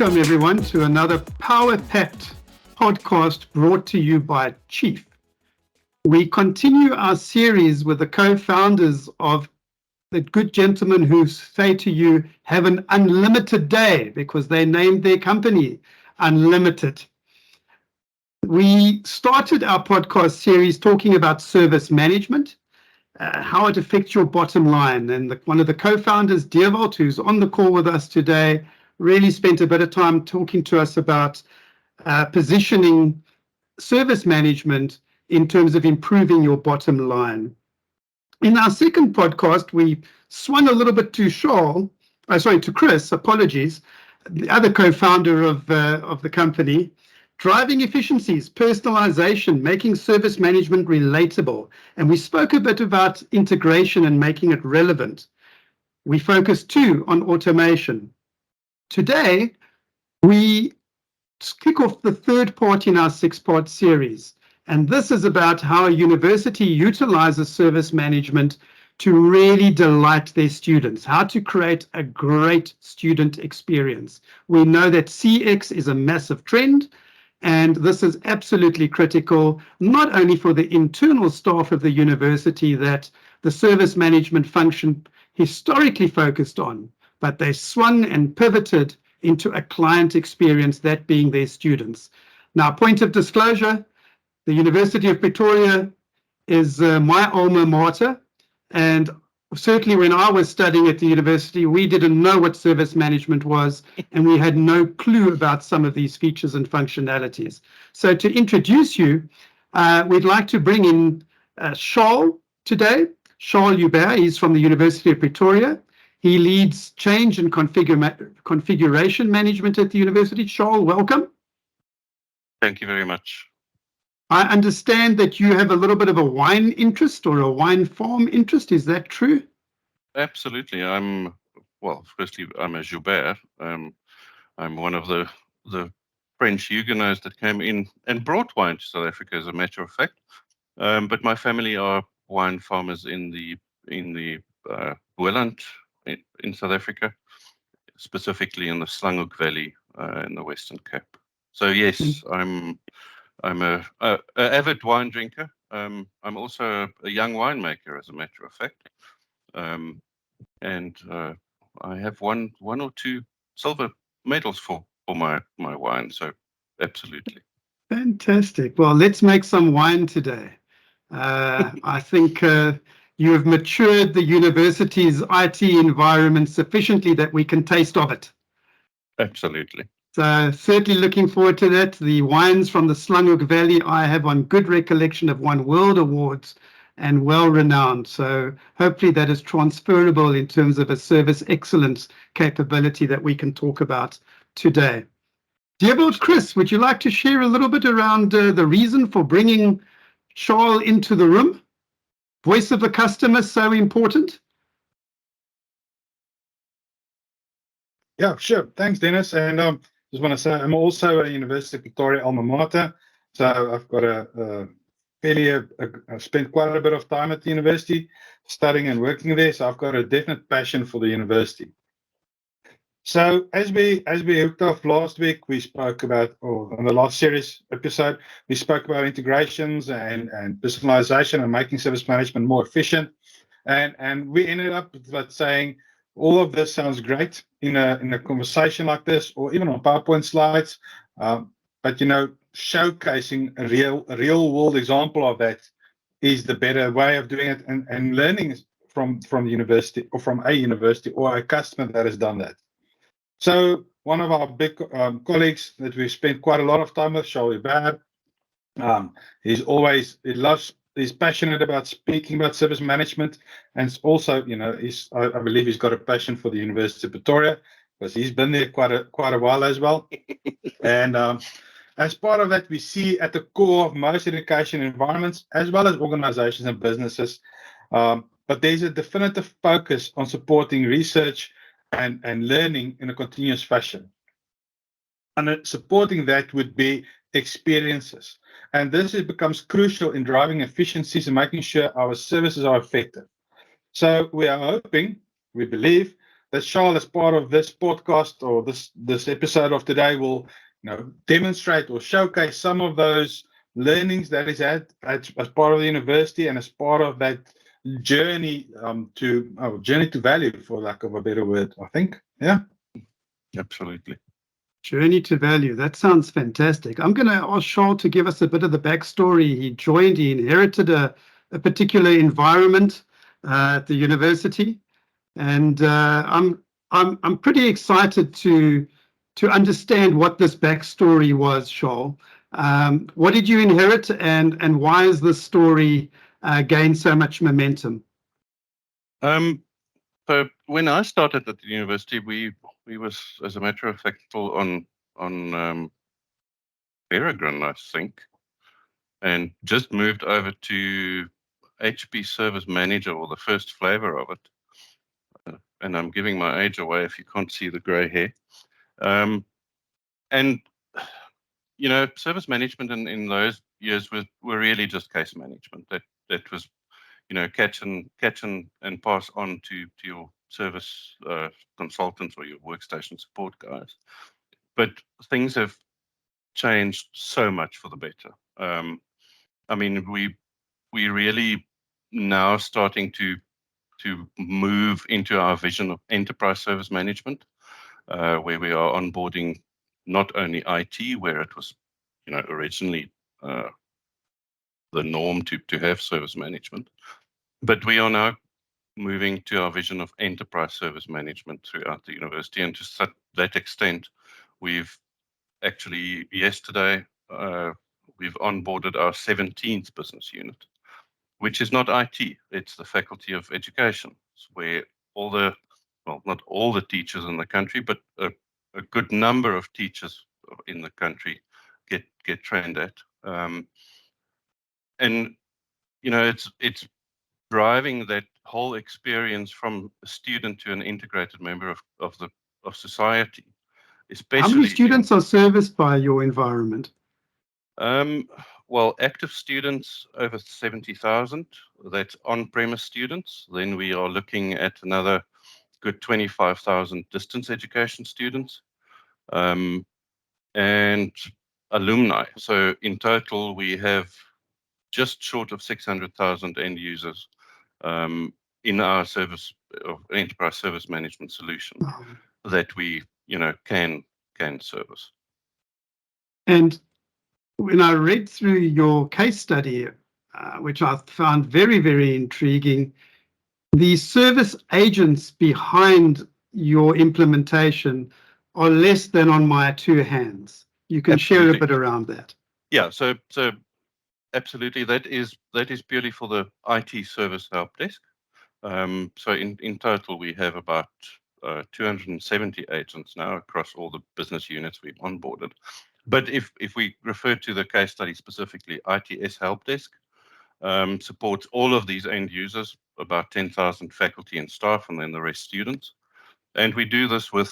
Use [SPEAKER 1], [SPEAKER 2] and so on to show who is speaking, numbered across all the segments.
[SPEAKER 1] Welcome, everyone, to another power-packed podcast brought to you by Chief. We continue our series with the co-founders of the good gentlemen who say to you, have an unlimited day, because they named their company UnlimitIT. We started our podcast series talking about service management, how it affects your bottom line. And one of the co-founders, Dewald, who's on the call with us today, really spent a bit of time talking to us about positioning service management in terms of improving your bottom line. In our second podcast, we swung a little bit to Chris, apologies, the other co-founder of the company, driving efficiencies, personalization, making service management relatable. And we spoke a bit about integration and making it relevant. We focused too on automation. Today, we kick off the third part in our six-part series. And this is about how a university utilizes service management to really delight their students, how to create a great student experience. We know that CX is a massive trend, and this is absolutely critical, not only for the internal staff of the university that the service management function historically focused on, but they swung and pivoted into a client experience, that being their students. Now, point of disclosure, the University of Pretoria is my alma mater, and certainly when I was studying at the university, we didn't know what service management was, and we had no clue about some of these features and functionalities. So to introduce you, we'd like to bring in Dewald today. Dewald Joubert, he's from the University of Pretoria. He leads change and configuration management at the university. Dewald, welcome.
[SPEAKER 2] Thank you very much.
[SPEAKER 1] I understand that you have a little bit of a wine interest or a wine farm interest. Is that true?
[SPEAKER 2] Absolutely. Firstly, I'm a Joubert. I'm one of the French Huguenots that came in and brought wine to South Africa, as a matter of fact. But my family are wine farmers in the Boland in South Africa, specifically in the Slanhoek Valley in the Western Cape. So yes, I'm a avid wine drinker. I'm also a young winemaker, as a matter of fact, and I have one or two silver medals for my wine. So absolutely.
[SPEAKER 1] Fantastic. Well, let's make some wine today. I think you have matured the university's IT environment sufficiently that we can taste of it.
[SPEAKER 2] Absolutely.
[SPEAKER 1] So certainly looking forward to that. The wines from the Slanhoek Valley, I have on good recollection, have won world awards and well-renowned. So hopefully that is transferable in terms of a service excellence capability that we can talk about today. Dewald, Chris, would you like to share a little bit around the reason for bringing Dewald into the room? Voice of the customer, so important.
[SPEAKER 3] Yeah, sure. Thanks, Dennis. And just want to say I'm also a University of Pretoria alma mater. So I've got I've spent quite a bit of time at the university studying and working there. So I've got a definite passion for the university. So as we hooked off last week, we spoke about, or on the last series episode, we spoke about integrations and personalization and making service management more efficient. And we ended up with saying, all of this sounds great in a conversation like this, or even on PowerPoint slides, but showcasing a real world example of that is the better way of doing it, and learning from the university, or from a university or a customer that has done that. So one of our big colleagues that we spent quite a lot of time with, Dewald Joubert, he's passionate about speaking about service management, and it's also, I believe he's got a passion for the University of Pretoria, because he's been there quite a while as well. And as part of that, we see at the core of most education environments, as well as organizations and businesses, but there's a definitive focus on supporting research and learning in a continuous fashion. And supporting that would be experiences. And this becomes crucial in driving efficiencies and making sure our services are effective. So we are hoping, we believe, that Charles, as part of this podcast or this episode of today, will demonstrate or showcase some of those learnings that is had as part of the university and as part of that journey to value, for lack of a better word, I think. Yeah.
[SPEAKER 2] Absolutely.
[SPEAKER 1] Journey to value. That sounds fantastic. I'm going to ask Charles to give us a bit of the backstory. He inherited a particular environment at the university, and I'm pretty excited to understand what this backstory was, Charles. What did you inherit, and why has this story gained so much momentum?
[SPEAKER 2] So when I started at the university, we was, as a matter of fact, still on Peregrine, I think, and just moved over to HP Service Manager, or the first flavor of it. And I'm giving my age away if you can't see the grey hair. And service management in those years were really just case management. That was, catch and pass on to your service consultants or your workstation support guys. But things have changed so much for the better. I mean, we really now starting to move into our vision of enterprise service management, where we are onboarding not only IT, where it was, originally the norm to have service management, but we are now moving to our vision of enterprise service management throughout the university. And to that extent, we've actually yesterday we've onboarded our 17th business unit, which is not IT, it's the Faculty of Education, where not all the teachers in the country, but a good number of teachers in the country get trained at. And it's driving that whole experience from a student to an integrated member of society. Especially,
[SPEAKER 1] how many students are serviced by your environment?
[SPEAKER 2] Well, active students over 70,000. That's on-premise students. Then we are looking at another good 25,000 distance education students, and alumni. So in total, we have just short of 600,000 end users in our service of enterprise service management solution that we can service.
[SPEAKER 1] And when I read through your case study, which I found very, very intriguing, the service agents behind your implementation are less than on my two hands. You can
[SPEAKER 2] Absolutely.
[SPEAKER 1] share a bit around that.
[SPEAKER 2] Yeah, so absolutely, that is purely for the IT service help desk. So in total, we have about 270 agents now across all the business units we've onboarded. But if we refer to the case study specifically, ITS help desk supports all of these end users, about 10,000 faculty and staff, and then the rest students. And we do this with,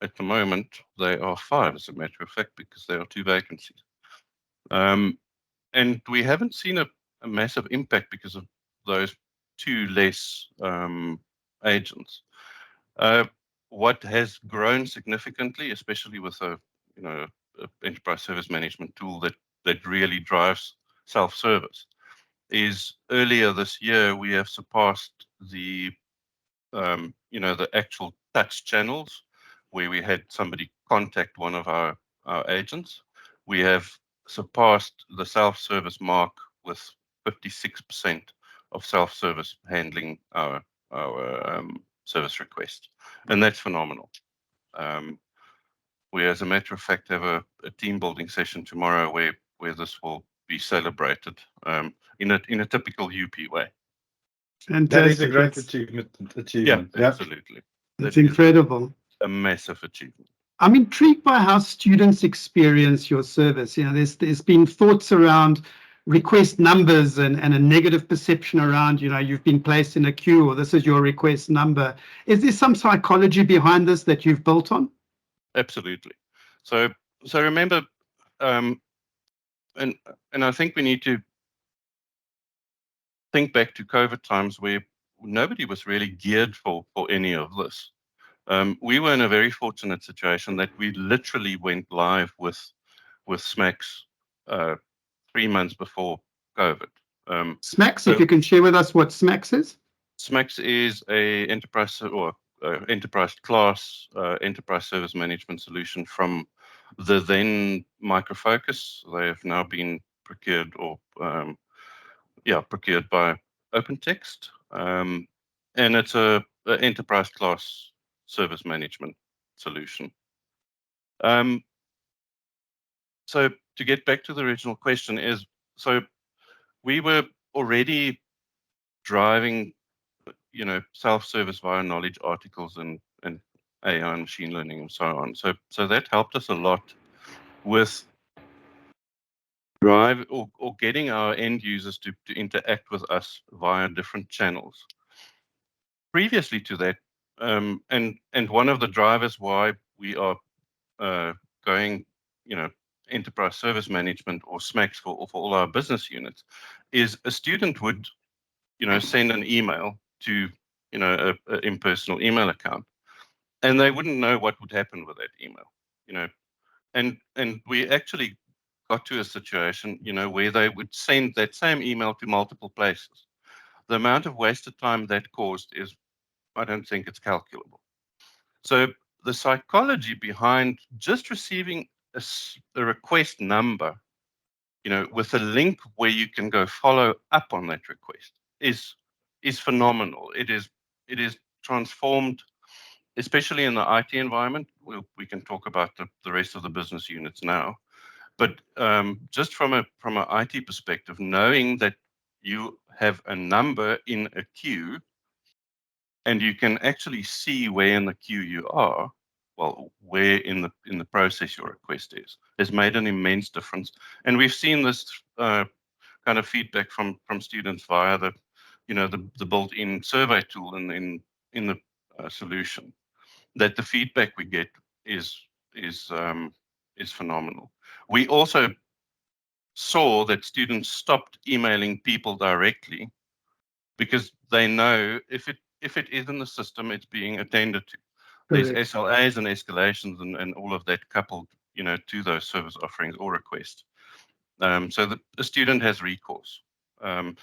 [SPEAKER 2] at the moment, they are 5, as a matter of fact, because there are 2 vacancies. And we haven't seen a massive impact because of those 2 less agents. What has grown significantly, especially with a enterprise service management tool that really drives self-service, is earlier this year we have surpassed the actual touch channels where we had somebody contact one of our agents. We have surpassed the self-service mark with 56% of self-service handling our service request, and that's phenomenal. We, as a matter of fact, have a team building session tomorrow where this will be celebrated in a typical UP way.
[SPEAKER 1] Fantastic.
[SPEAKER 3] That is a great achievement.
[SPEAKER 2] Yeah, absolutely.
[SPEAKER 1] That's incredible.
[SPEAKER 2] A massive achievement.
[SPEAKER 1] I'm intrigued by how students experience your service. There's been thoughts around request numbers and a negative perception around, you've been placed in a queue or this is your request number. Is there some psychology behind this that you've built on?
[SPEAKER 2] Absolutely. So remember, and I think we need to think back to COVID times where nobody was really geared for any of this. We were in a very fortunate situation that we literally went live with SMAX 3 months before COVID.
[SPEAKER 1] SMAX, if you can share with us what SMAX is.
[SPEAKER 2] SMAX is a enterprise or enterprise class enterprise service management solution from the then Micro Focus. They have now been procured or procured by OpenText, and it's a enterprise class service management solution. So to get back to the original question is, so we were already driving, self-service via knowledge articles and AI and machine learning and so on. So that helped us a lot with drive or getting our end users to interact with us via different channels. Previously to that, and one of the drivers why we are going, enterprise service management or SMAX for all our business units, is a student would, send an email to, an impersonal email account, and they wouldn't know what would happen with that email, and we actually got to a situation, where they would send that same email to multiple places. The amount of wasted time that caused is, I don't think it's calculable. So the psychology behind just receiving a request number, with a link where you can go follow up on that request is phenomenal. It is transformed, especially in the IT environment. We can talk about the rest of the business units now, but just from a IT perspective, knowing that you have a number in a queue and you can actually see where in the queue you are, well, where in the process your request is, has made an immense difference. And we've seen this kind of feedback from students via the built-in survey tool in the solution, that the feedback we get is phenomenal. We also saw that students stopped emailing people directly because they know if it is in the system, it's being attended to. There's SLAs and escalations and all of that coupled, to those service offerings or requests. So the student has recourse, and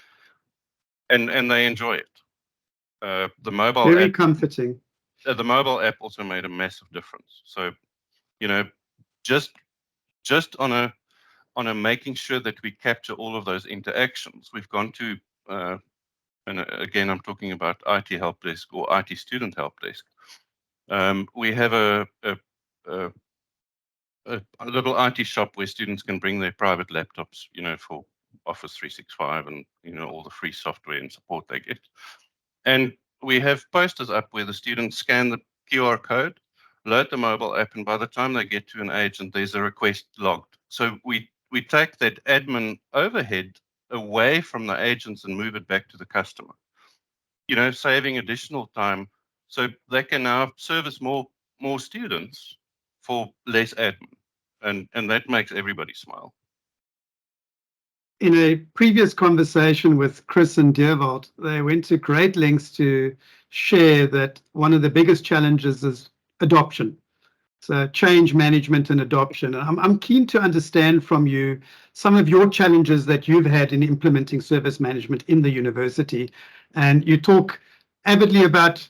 [SPEAKER 2] they enjoy it. The mobile
[SPEAKER 1] very
[SPEAKER 2] app,
[SPEAKER 1] comforting.
[SPEAKER 2] The mobile app also made a massive difference. So, just on a making sure that we capture all of those interactions, we've gone to, and again, I'm talking about IT help desk or IT student help desk. We have a little IT shop where students can bring their private laptops, for Office 365 and, all the free software and support they get. And we have posters up where the students scan the QR code, load the mobile app, and by the time they get to an agent, there's a request logged. So we take that admin overhead away from the agents and move it back to the customer, saving additional time so they can now service more students for less admin. And that makes everybody smile.
[SPEAKER 1] In a previous conversation with Chris and Dewald, they went to great lengths to share that one of the biggest challenges is adoption. So change management and adoption. And I'm keen to understand from you some of your challenges that you've had in implementing service management in the university. And you talk avidly about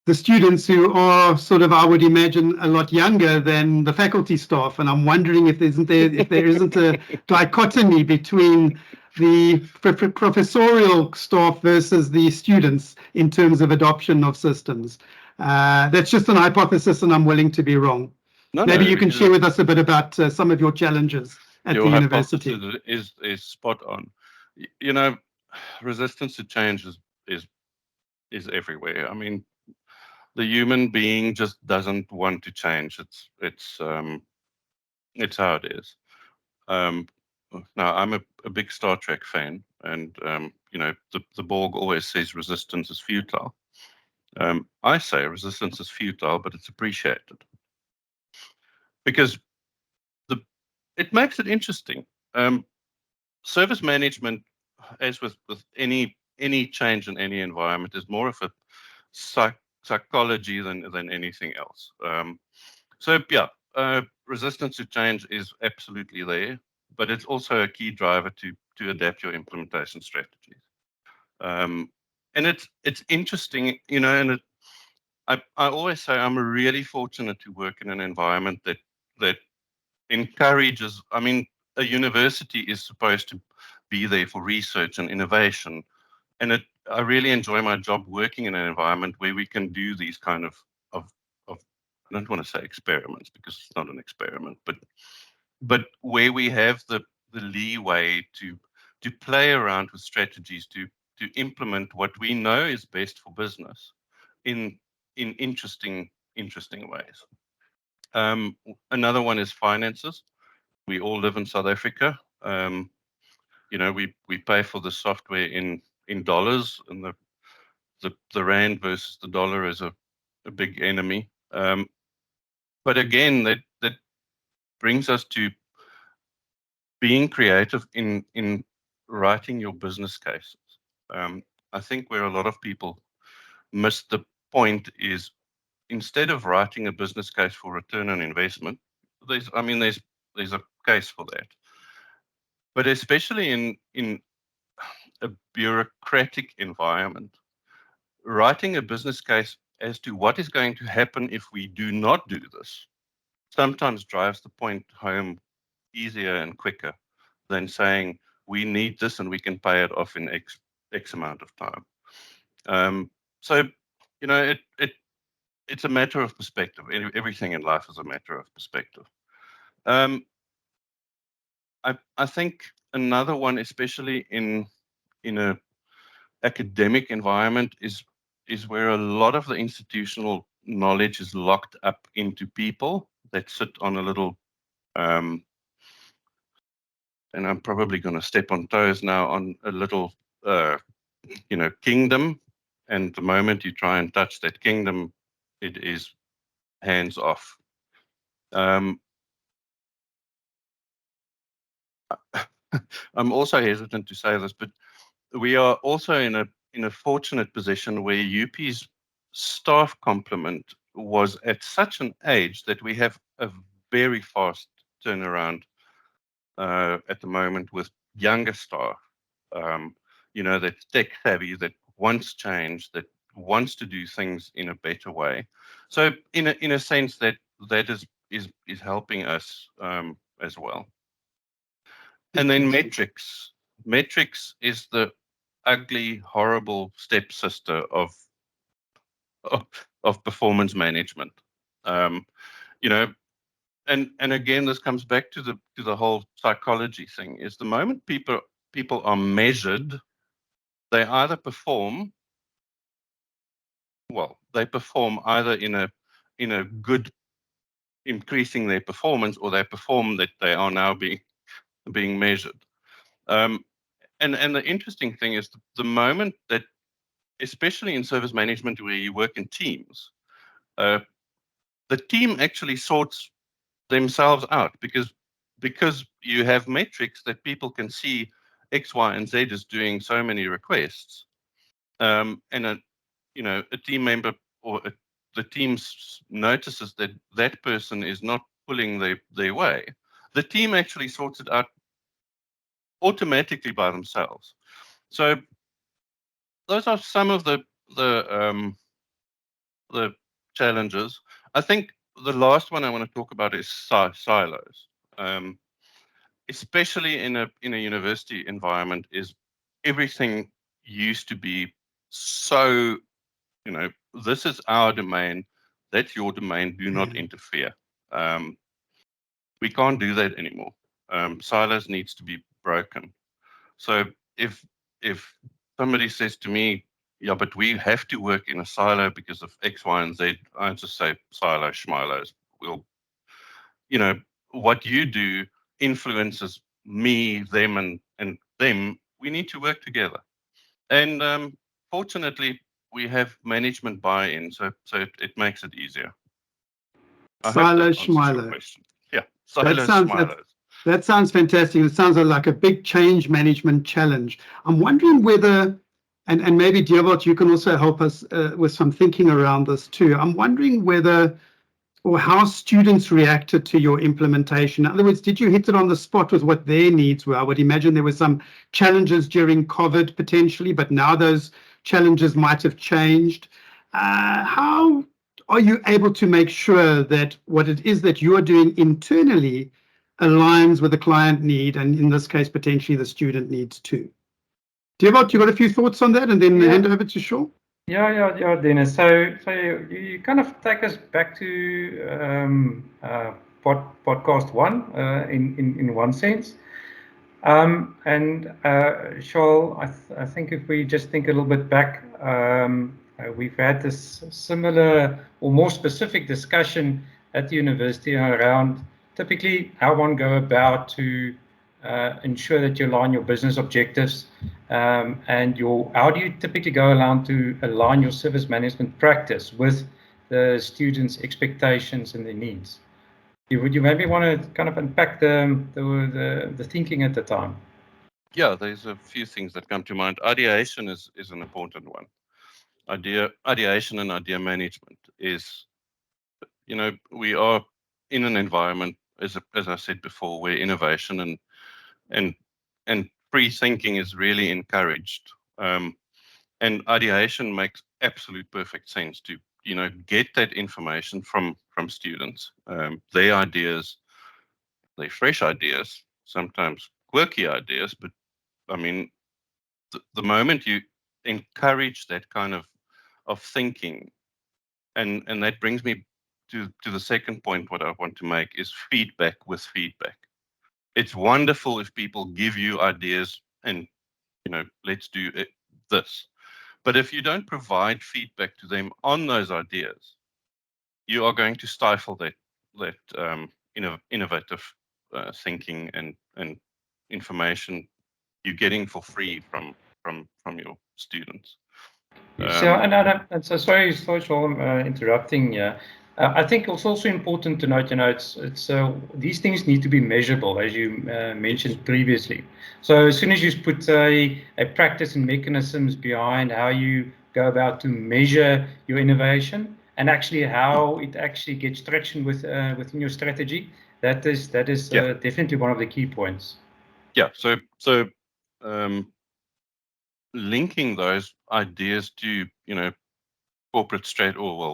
[SPEAKER 1] the students who are sort of, I would imagine, a lot younger than the faculty staff. And I'm wondering if there isn't a dichotomy between the professorial staff versus the students in terms of adoption of systems. That's just an hypothesis, and I'm willing to be wrong. Maybe you can share with us a bit about some of your challenges at the university.
[SPEAKER 2] Your hypothesis is spot on. Resistance to change is everywhere. I mean, the human being just doesn't want to change. It's how it is. Now, I'm a big Star Trek fan, and the Borg always says resistance is futile. I say resistance is futile, but it's appreciated because it makes it interesting. Service management, as with any change in any environment, is more of a psychology than anything else. So yeah, resistance to change is absolutely there, but it's also a key driver to adapt your implementation strategies. And it's interesting, you know, and I always say I'm really fortunate to work in an environment that encourages. I mean, a university is supposed to be there for research and innovation, and I really enjoy my job working in an environment where we can do these kind of I don't want to say experiments because it's not an experiment, but where we have the leeway to play around with strategies to implement what we know is best for business in interesting ways. Another one is finances. We all live in South Africa. You know, we pay for the software in dollars, and the rand versus the dollar is a big enemy. But again, that brings us to being creative in writing your business cases. I think where a lot of people miss the point is, instead of writing a business case for return on investment, there's a case for that. But especially in a bureaucratic environment, writing a business case as to what is going to happen if we do not do this sometimes drives the point home easier and quicker than saying we need this and we can pay it off in X amount of time. So, you know, it's a matter of perspective. Everything in life is a matter of perspective. I think another one, especially in a academic environment, is where a lot of the institutional knowledge is locked up into people that sit on a little, and I'm probably going to step on toes now, on a little, you know, kingdom. And the moment you try and touch that kingdom, it is hands off. I'm also hesitant to say this, but we are also in a fortunate position where UP's staff complement was at such an age that we have a very fast turnaround at the moment with younger staff, you know, that's tech savvy, that wants change, that wants to do things in a better way. So in a sense that is helping us as well. And then metrics. Metrics is the ugly, horrible stepsister of performance management. You know, and again, this comes back to the whole psychology thing. Is the moment people are measured, they either perform well. They perform either in a good, increasing their performance, or they perform that they are now being measured. And the interesting thing is the moment that, especially in service management where you work in teams, the team actually sorts themselves out because you have metrics that people can see X, Y, and Z is doing so many requests, and a team member or the team notices that that person is not pulling their way. The team actually sorts it out automatically by themselves. So those are some of the challenges. I think the last one I want to talk about is silos, especially in a university environment. Is everything used to be so, you know, this is our domain, that's your domain, do not interfere. We can't do that anymore. Silos needs to be broken. So if somebody says to me, yeah, but we have to work in a silo because of X, Y, and Z, I just say silo schmilos. We'll, you know, what you do influences me, them, and them. We need to work together. And fortunately, we have management buy-in, so it makes it easier.
[SPEAKER 1] Silo schmilo.
[SPEAKER 2] Yeah, silo schmilos.
[SPEAKER 1] That sounds fantastic. It sounds like a big change management challenge. I'm wondering whether And maybe, Dewald, you can also help us with some thinking around this too. I'm wondering whether or how students reacted to your implementation. In other words, did you hit it on the spot with what their needs were? I would imagine there were some challenges during COVID potentially, but now those challenges might have changed. How are you able to make sure that what it is that you are doing internally aligns with the client need, and in this case, potentially the student needs too? Dewald, you got a few thoughts on that, and then hand over to Shaw?
[SPEAKER 4] Yeah, Dennis. So you kind of take us back to podcast one in one sense. And Shaw, I think if we just think a little bit back, we've had this similar or more specific discussion at the university around typically how one go about to ensure that you align your business objectives, and how do you typically go around to align your service management practice with the students' expectations and their needs. Would you maybe want to kind of unpack the thinking at the time?
[SPEAKER 2] Yeah, there's a few things that come to mind. Ideation is an important one. Ideation and idea management is, we are in an environment, as I said before, where innovation and free thinking is really encouraged. And ideation makes absolute perfect sense to, get that information from students, their ideas, their fresh ideas, sometimes quirky ideas. But I mean, the moment you encourage that kind of thinking, and that brings me to the second point, what I want to make is feedback with feedback. It's wonderful if people give you ideas and, let's do this. But if you don't provide feedback to them on those ideas, you are going to stifle that innovative thinking and information you're getting for free from your students.
[SPEAKER 4] So sorry for interrupting. I think it's also important to note, it's these things need to be measurable, as you mentioned previously. So as soon as you put a practice and mechanisms behind how you go about to measure your innovation and actually how it actually gets traction within your strategy, that is definitely one of the key points.
[SPEAKER 2] Yeah. So linking those ideas to corporate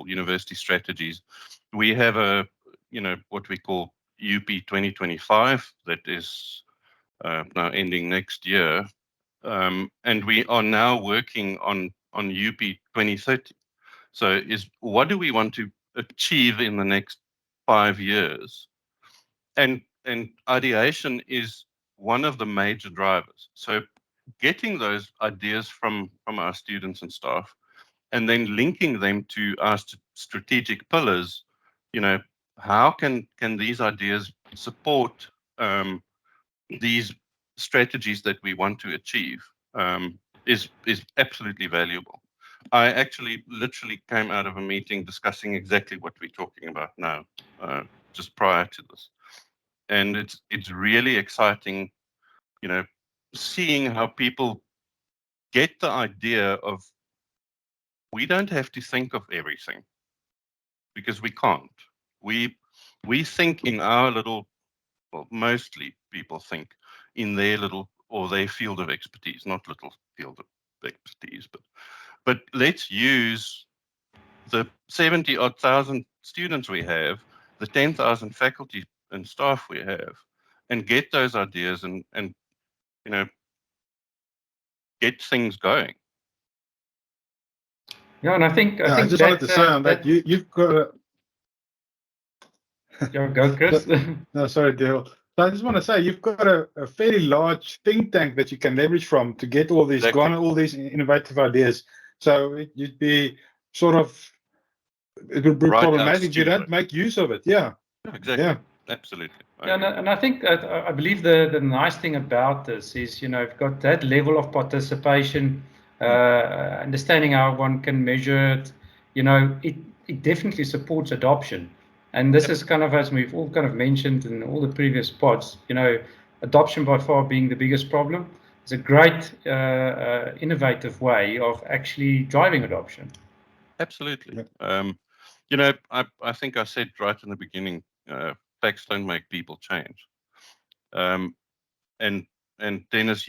[SPEAKER 2] university strategies, we have what we call UP 2025 that is now ending next year, and we are now working on UP 2030. So what do we want to achieve in the next 5 years? And ideation is one of the major drivers. So getting those ideas from our students and staff, and then linking them to our strategic pillars, how can these ideas support these strategies that we want to achieve, is absolutely valuable. I actually literally came out of a meeting discussing exactly what we're talking about now, just prior to this. And it's really exciting, seeing how people get the idea of, we don't have to think of everything, because we can't. We think in our little, well, mostly people think in their little or their field of expertise, not little field of expertise, but let's use the 70-odd thousand students we have, the 10,000 faculty and staff we have, and get those ideas and get things going.
[SPEAKER 4] Yeah, and I think
[SPEAKER 3] I just wanted to say on that you've got a
[SPEAKER 4] go, Chris.
[SPEAKER 3] No, sorry, Dale. So I just want to say you've got a fairly large think tank that you can leverage from to get all these all these innovative ideas. So you'd be it would be problematic if you don't make use of it. Yeah.
[SPEAKER 2] Exactly. Yeah. Absolutely.
[SPEAKER 4] And I think I believe the nice thing about this is, you've got that level of participation, understanding how one can measure it. It definitely supports adoption. And this is kind of, as we've all kind of mentioned in all the previous pods, adoption by far being the biggest problem. is a great innovative way of actually driving adoption.
[SPEAKER 2] Absolutely.
[SPEAKER 3] Yeah.
[SPEAKER 2] I think I said right in the beginning, facts don't make people change. And Dennis,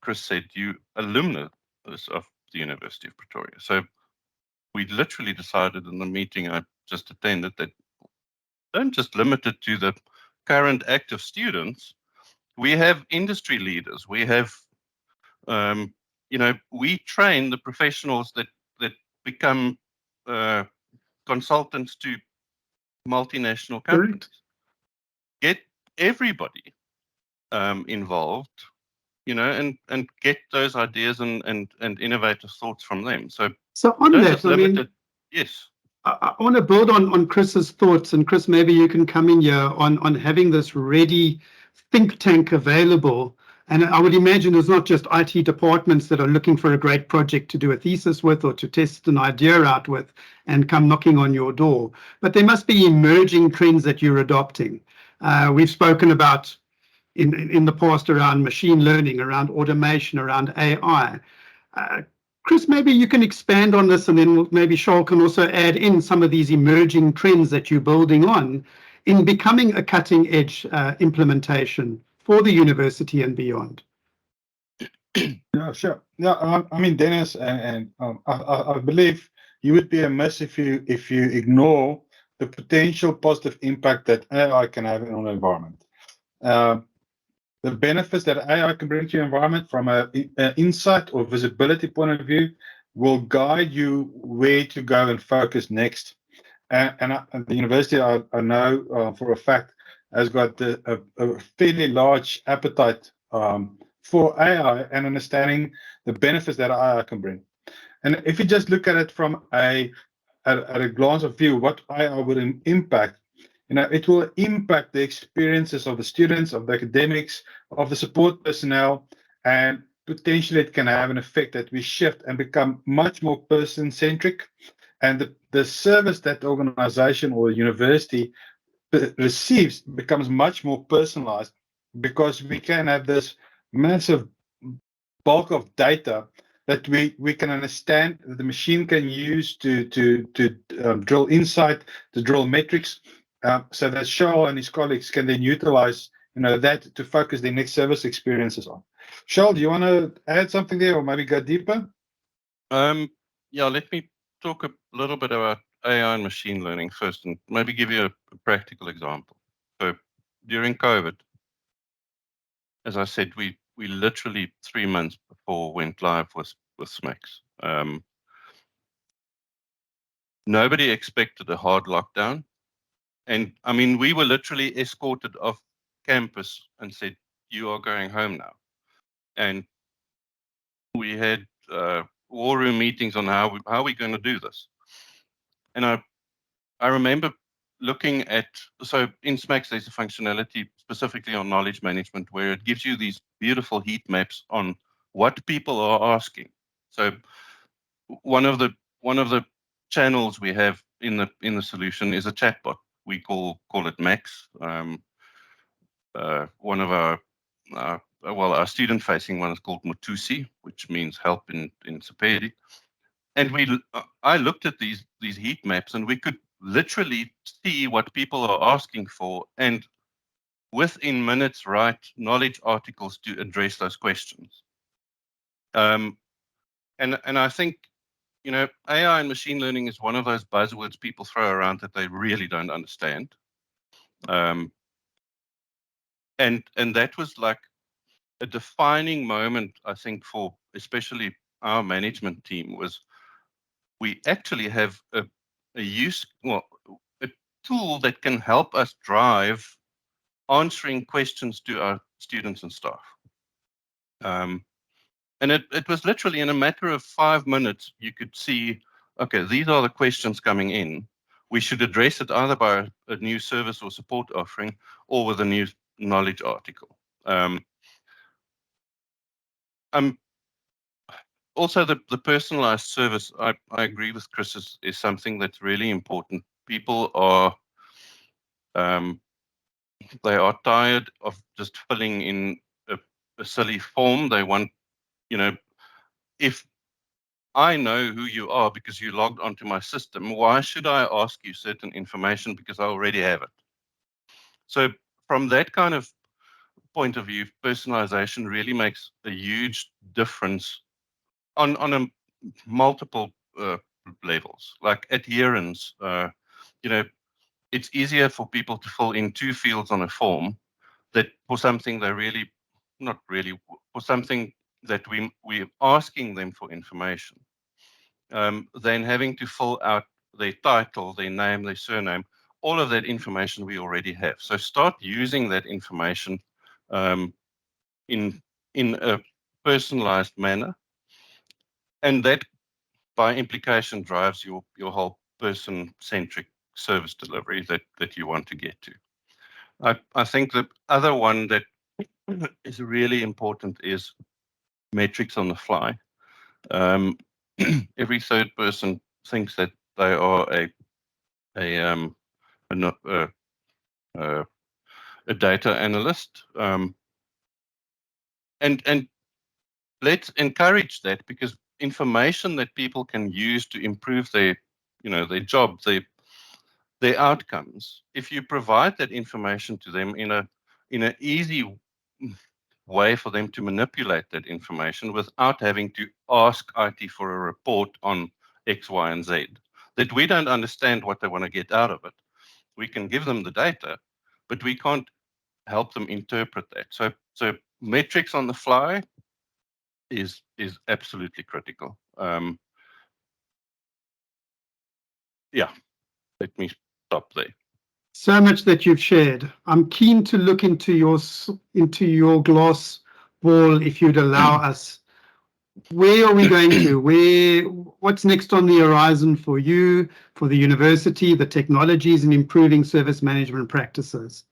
[SPEAKER 2] Chris said you alumnus of the University of Pretoria. So we literally decided in the meeting I just attended that don't just limit it to the current active students. We have industry leaders. We have, we train the professionals that become consultants to multinational companies. Get everybody involved, and get those ideas and innovative thoughts from them. So
[SPEAKER 1] on
[SPEAKER 2] don't
[SPEAKER 1] that,
[SPEAKER 2] just limit it. Yes.
[SPEAKER 1] I want to build on Chris's thoughts, and Chris, maybe you can come in here on having this ready think tank available. And I would imagine it's not just IT departments that are looking for a great project to do a thesis with or to test an idea out with and come knocking on your door, but there must be emerging trends that you're adopting. We've spoken about in the past around machine learning, around automation, around AI. Chris, maybe you can expand on this, and then maybe Charles can also add in some of these emerging trends that you're building on in becoming a cutting edge implementation for the university and beyond.
[SPEAKER 3] Yeah, sure. Yeah, I mean, Dennis, and I believe you would be amiss if you ignore the potential positive impact that AI can have on the environment. The benefits that AI can bring to your environment from an insight or visibility point of view will guide you where to go and focus next. And the university, I know for a fact, has got a fairly large appetite for AI and understanding the benefits that AI can bring. And if you just look at it from at a glance of view, what AI would impact, it will impact the experiences of the students, of the academics, of the support personnel, and potentially it can have an effect that we shift and become much more person-centric. And the service that the organization or the university receives becomes much more personalized, because we can have this massive bulk of data that we can understand, that the machine can use to drill insight, to drill metrics, so that Charles and his colleagues can then utilize that to focus their next service experiences on. Charles, do you want to add something there, or maybe go deeper?
[SPEAKER 2] Yeah, let me talk a little bit about AI and machine learning first, and maybe give you a practical example. So during COVID, as I said, we literally 3 months before went live with SMAX. Nobody expected a hard lockdown. And I mean, we were literally escorted off campus and said, you are going home now. And we had war room meetings on how we're going to do this. And I remember looking at, so in SMAX, there's a functionality specifically on knowledge management where it gives you these beautiful heat maps on what people are asking. So one of the channels we have in the solution is a chatbot. We call it Max. One of our student-facing one is called Mutusi, which means help in Sepedi. And I looked at these heat maps, and we could literally see what people are asking for, and within minutes write knowledge articles to address those questions. And I think, AI and machine learning is one of those buzzwords people throw around that they really don't understand. And that was like a defining moment, I think, for especially our management team, was we actually have a tool that can help us drive answering questions to our students and staff. And it was literally in a matter of 5 minutes, you could see, okay, these are the questions coming in. We should address it either by a new service or support offering, or with a new knowledge article. Also, the personalized service, I agree with Chris, is something that's really important. People are they are tired of just filling in a silly form. They want, if I know who you are because you logged onto my system, why should I ask you certain information because I already have it? So from that kind of point of view, personalization really makes a huge difference on a multiple levels, like adherence. It's easier for people to fill in 2 fields on a form that for something they really, not really, for something that we're asking them for information, than having to fill out their title, their name, their surname, all of that information we already have. So start using that information in a personalized manner, and that by implication drives your whole person-centric service delivery that you want to get to. I think the other one that is really important is metrics on the fly. Every third person thinks that they are a data analyst, and let's encourage that, because information that people can use to improve their job, their outcomes. If you provide that information to them in an easy way for them to manipulate that information without having to ask IT for a report on X, Y, and Z, that we don't understand what they want to get out of it. We can give them the data, but we can't help them interpret that. So metrics on the fly is absolutely critical. Let me stop there.
[SPEAKER 1] So much that you've shared. I'm keen to look into your glass ball, if you'd allow us. Where are we going to? What's next on the horizon for you, for the university, the technologies, and improving service management practices?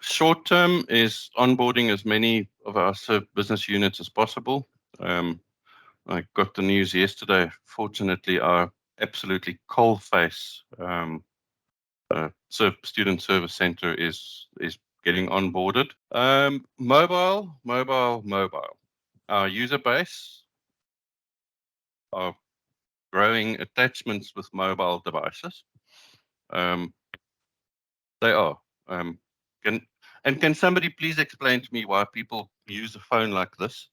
[SPEAKER 2] Short term is onboarding as many of our business units as possible. I got the news yesterday. Fortunately, our absolutely coalface student service center is getting onboarded. Mobile. Our user base are growing attachments with mobile devices. They are. Can somebody please explain to me why people use a phone like this?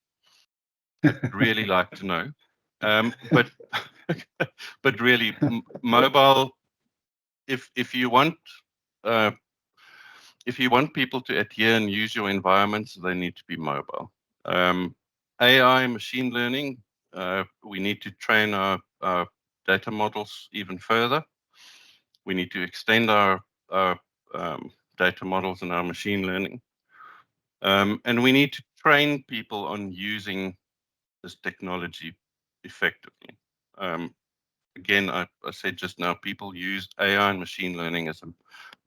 [SPEAKER 2] I'd really like to know. But really, mobile. If you want people to adhere and use your environments, they need to be mobile. AI, machine learning. We need to train our data models even further. We need to extend our data models and our machine learning. And we need to train people on using this technology effectively. Again, I said just now, people use AI and machine learning as a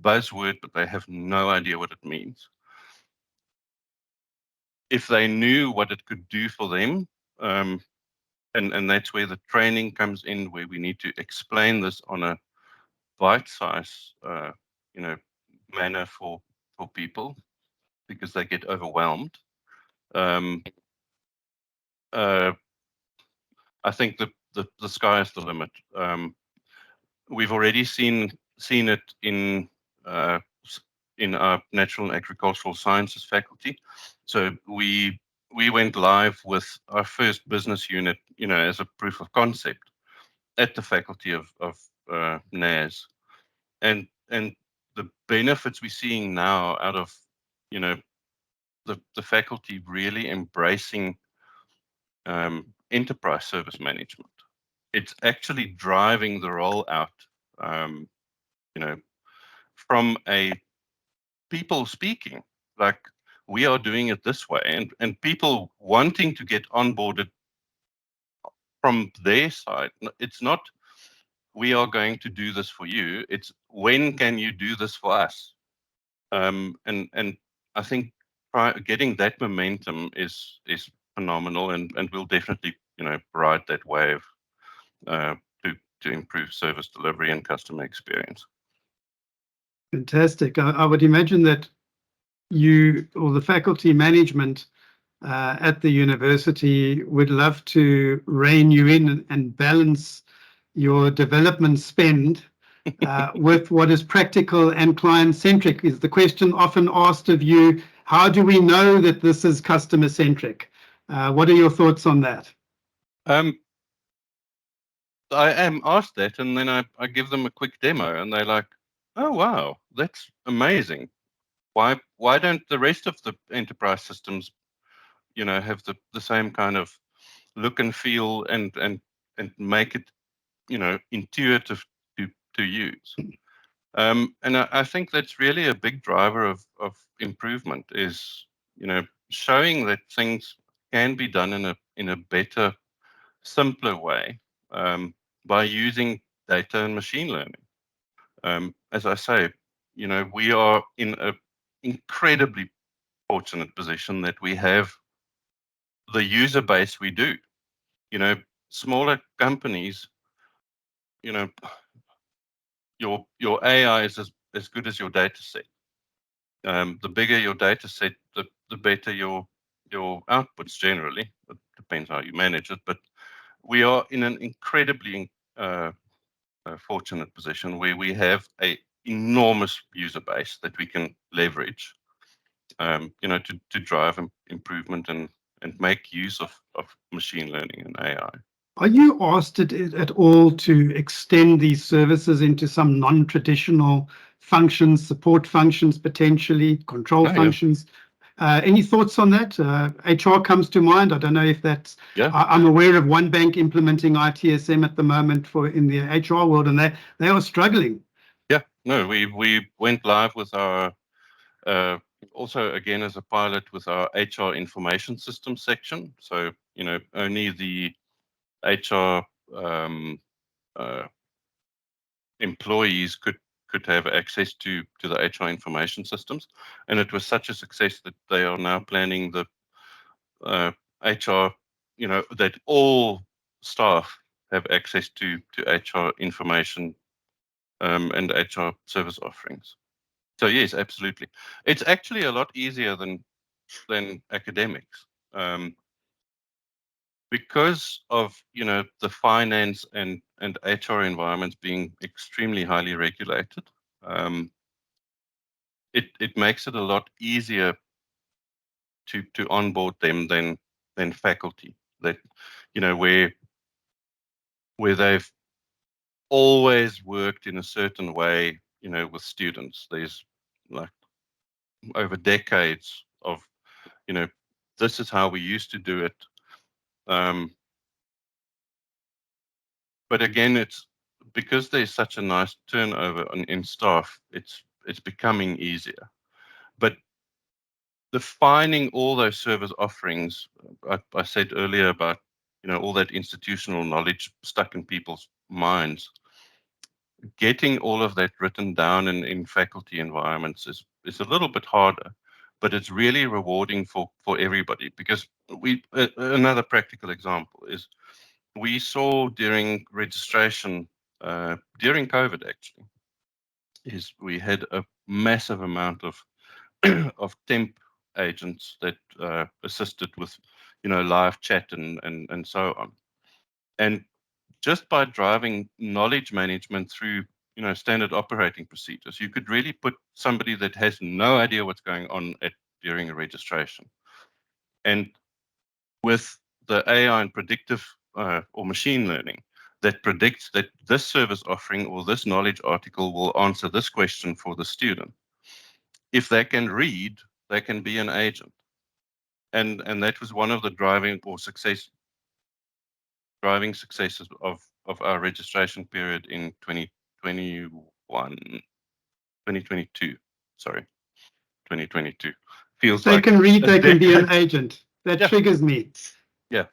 [SPEAKER 2] buzzword, but they have no idea what it means. If they knew what it could do for them, and that's where the training comes in, where we need to explain this on a bite-size, manner for people, because they get overwhelmed. I think the sky is the limit. We've already seen it in our natural and agricultural sciences faculty. So we went live with our first business unit, as a proof of concept at the faculty of NAS, and the benefits we're seeing now out of the faculty really embracing enterprise service management. It's actually driving the rollout, from a people speaking, like, we are doing it this way, and people wanting to get onboarded from their side. It's not, we are going to do this for you. It's, when can you do this for us? And I think getting that momentum is phenomenal, and we'll definitely ride that wave to improve service delivery and customer experience.
[SPEAKER 1] Fantastic. I would imagine that you or the faculty management at the university would love to rein you in and balance your development spend with what is practical and client-centric. Is the question often asked of you, how do we know that this is customer-centric? What are your thoughts on that?
[SPEAKER 2] I am asked that, and then I give them a quick demo, and they're like, "Oh wow, that's amazing. Why don't the rest of the enterprise systems, have the same kind of look and feel and make it, intuitive to use?" And I think that's really a big driver of improvement is, showing that things can be done in a better, simpler way by using data and machine learning. As I say, we are in an incredibly fortunate position that we have the user base we do. Smaller companies, your AI is as good as your data set. The bigger your data set, the better your outputs generally. It depends how you manage it, but we are in an incredibly fortunate position where we have a enormous user base that we can leverage, to drive improvement and make use of machine learning and AI.
[SPEAKER 1] Are you asked at all to extend these services into some non-traditional functions, support functions, potentially control functions? Yeah. Any thoughts on that? HR comes to mind. I don't know if that's.
[SPEAKER 2] Yeah.
[SPEAKER 1] I'm aware of one bank implementing ITSM at the moment in the HR world, and they are struggling.
[SPEAKER 2] Yeah. No, we went live with our also again as a pilot with our HR information system section. So only the HR employees could have access to the HR information systems, and it was such a success that they are now planning the HR, that all staff have access to HR information and HR service offerings. So yes, absolutely. It's actually a lot easier than academics. Because of the finance and HR environments being extremely highly regulated, it makes it a lot easier to onboard them than faculty that where they've always worked in a certain way with students. There's like over decades of this is how we used to do it. But again, it's because there's such a nice turnover in staff, it's becoming easier. But defining all those service offerings, I said earlier about all that institutional knowledge stuck in people's minds. Getting all of that written down in faculty environments is a little bit harder, but it's really rewarding for everybody, because another practical example is we saw during registration, during COVID actually, is we had a massive amount of of temp agents that assisted with live chat and so on. And just by driving knowledge management through standard operating procedures, you could really put somebody that has no idea what's going on during a registration. And with the AI and predictive or machine learning that predicts that this service offering or this knowledge article will answer this question for the student, if they can read, they can be an agent. And that was one of the driving successes of our registration period in 2022. Sorry, 2022. Feels
[SPEAKER 1] they
[SPEAKER 2] like
[SPEAKER 1] can read, they can be an
[SPEAKER 2] decade.
[SPEAKER 1] agent. That triggers me.
[SPEAKER 2] Yeah.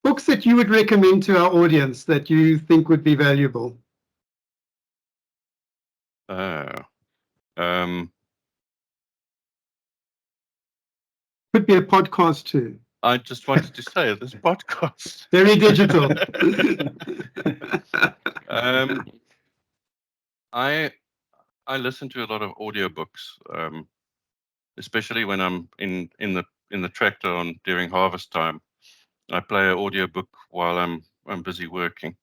[SPEAKER 1] Books that you would recommend to our audience that you think would be valuable? Could be a podcast too.
[SPEAKER 2] I just wanted to say this podcast.
[SPEAKER 1] Very digital.
[SPEAKER 2] I listen to a lot of audiobooks. especially when I'm in the tractor during harvest time. I play an audiobook while I'm busy working.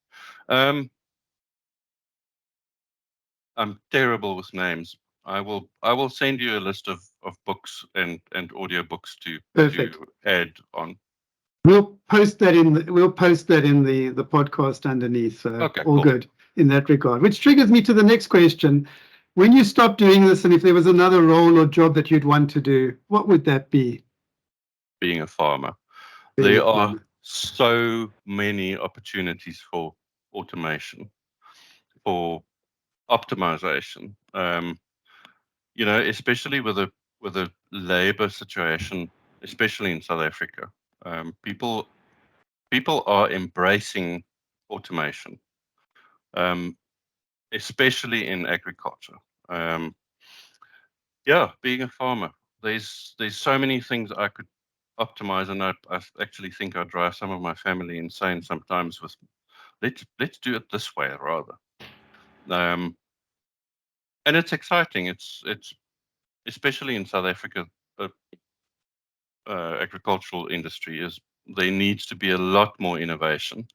[SPEAKER 2] I'm terrible with names. I will send you a list of books and audiobooks to add on.
[SPEAKER 1] We'll post that in the podcast underneath.
[SPEAKER 2] Okay,
[SPEAKER 1] all
[SPEAKER 2] cool.
[SPEAKER 1] Good in that regard. Which triggers me to the next question. When you stopped doing this, and if there was another role or job that you'd want to do, what would that be?
[SPEAKER 2] Being a farmer.
[SPEAKER 1] Being
[SPEAKER 2] There
[SPEAKER 1] a
[SPEAKER 2] are
[SPEAKER 1] farmer.
[SPEAKER 2] so many opportunities for automation, for optimization. Especially with a labor situation, especially in South Africa, people are embracing automation, especially in agriculture. Being a farmer, there's so many things I could optimize, and I actually think I drive some of my family insane sometimes with let's do it this way rather. And it's exciting. It's especially in South Africa, agricultural industry there needs to be a lot more innovation.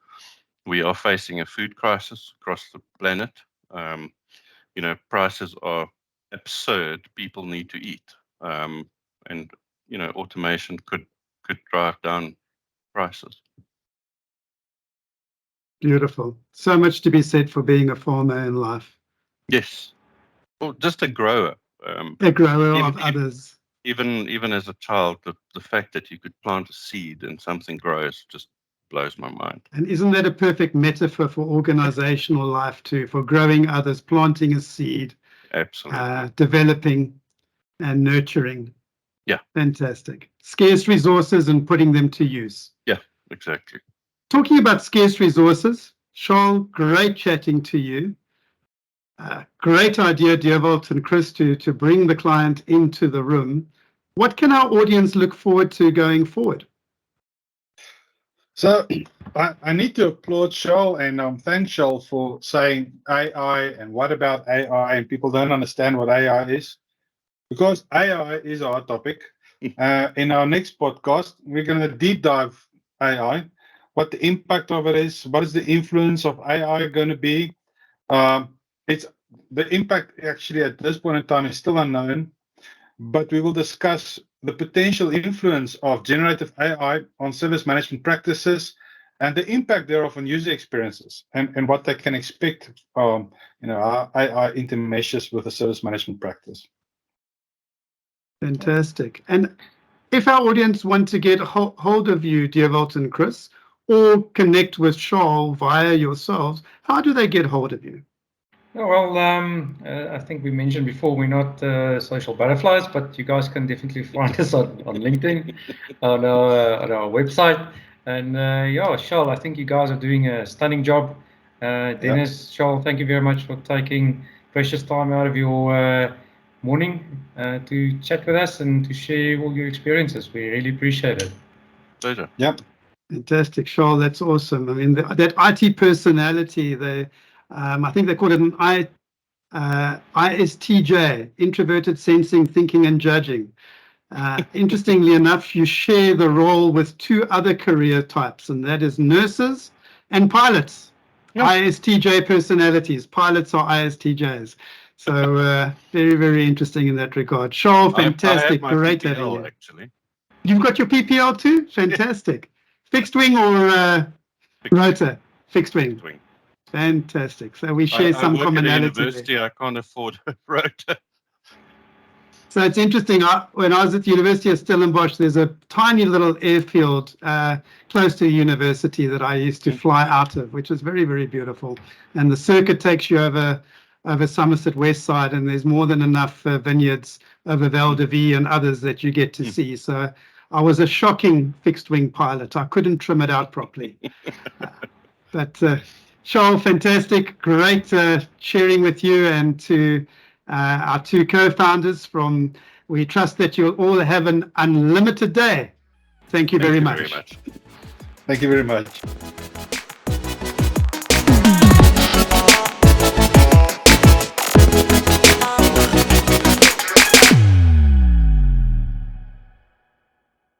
[SPEAKER 2] We are facing a food crisis across the planet. Prices are absurd. People need to eat, and automation could drive down prices.
[SPEAKER 1] Beautiful. So much to be said for being a farmer in life.
[SPEAKER 2] Yes, or just a grower.
[SPEAKER 1] A grower of others.
[SPEAKER 2] Even as a child, the fact that you could plant a seed and something grows just blows my mind.
[SPEAKER 1] And isn't that a perfect metaphor for organizational life too, for growing others, planting a seed,
[SPEAKER 2] Absolutely.
[SPEAKER 1] developing and nurturing?
[SPEAKER 2] Yeah.
[SPEAKER 1] Fantastic. Scarce resources and putting them to use.
[SPEAKER 2] Yeah, exactly.
[SPEAKER 1] Talking about scarce resources, Charles, great chatting to you. Great idea, Dewald and Chris, to bring the client into the room. What can our audience look forward to going forward?
[SPEAKER 3] So I need to applaud Charles and thank Charles for saying AI and what about AI, and people don't understand what AI is, because AI is our topic. In our next podcast, we're going to deep dive AI, what the impact of it is, what is the influence of AI going to be. It's the impact actually at this point in time is still unknown, but we will discuss the potential influence of generative AI on service management practices and the impact thereof on user experiences and what they can expect how AI intermeshes with the service management practice.
[SPEAKER 1] Fantastic. And if our audience want to get hold of you, Dewald and Chris, or connect with Charles via yourselves, how do they get hold of you?
[SPEAKER 4] Well, I think we mentioned before, we're not social butterflies, but you guys can definitely find us on LinkedIn, on our website. And Charles, I think you guys are doing a stunning job. Dennis, Charles, thank you very much for taking precious time out of your morning to chat with us and to share all your experiences. We really appreciate it.
[SPEAKER 2] Pleasure.
[SPEAKER 3] Yep.
[SPEAKER 1] Fantastic, Charles. That's awesome. I mean, that IT personality, I think they call it an ISTJ, introverted sensing, thinking, and judging. Interestingly enough, you share the role with two other career types, and that is nurses and pilots. Yep. ISTJ personalities. Pilots are ISTJs. So very, very interesting in that regard. Charles, fantastic. Great having you.
[SPEAKER 2] Actually.
[SPEAKER 1] You've got your PPL too? Fantastic. Fixed wing or rotor? Fixed wing.
[SPEAKER 2] Fixed wing.
[SPEAKER 1] Fantastic. So we share some commonality.
[SPEAKER 2] At university, I can't afford a rotor.
[SPEAKER 1] So it's interesting. When I was at the University of Stellenbosch, there's a tiny little airfield close to the university that I used to fly out of, which is very, very beautiful. And the circuit takes you over Somerset West Side, and there's more than enough vineyards over Val de Vie and others that you get to see. So I was a shocking fixed wing pilot. I couldn't trim it out properly. But Charles, fantastic. Great sharing with you and to our two co-founders from, we trust that you'll all have an unlimited day. Thank you very much.
[SPEAKER 3] Thank you very much.